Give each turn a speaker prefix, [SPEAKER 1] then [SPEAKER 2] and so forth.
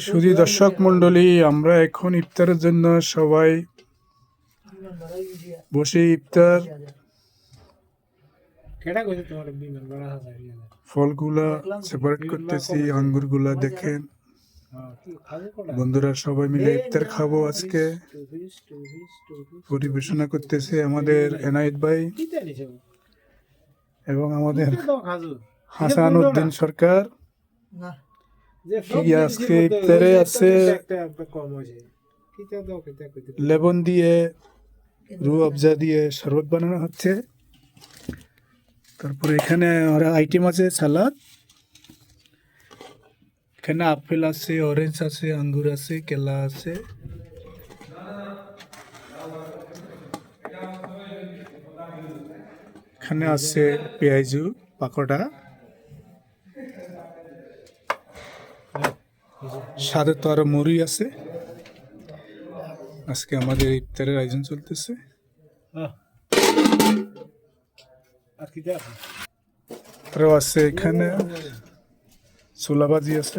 [SPEAKER 1] শুধু দর্শক মন্ডলী, আমরা এখন ইফতারের জন্য সবাই বসে ইফতার ফলগুলা সেপারেট করতেছি, আঙ্গুরগুলা দেখেন বন্ধুরা, সবাই মিলে ইফতার খাবো আজকে। পরিবেশনা করতেছে আমাদের এনায়েত ভাই এবং আমাদের হাসান উদ্দিন সরকার। আজকে ইফতারে আছে লেবন দিয়ে, রু আফজা দিয়ে শরবত বানানো হচ্ছে। তারপরে এখানে আইটেম আছে সালাদ, এখানে আপেল আছে, অরেঞ্জ আছে, আঙ্গুর আছে, কেলা আছে। এখানে আছে পেঁয়াজু পাকোড়া, সাথে তো আরো মুড়ি আছে। আজকে আমাদের ইফতারের আয়োজন চলতেছে। আরো আছে এখানে ছোলাবাজি আছে।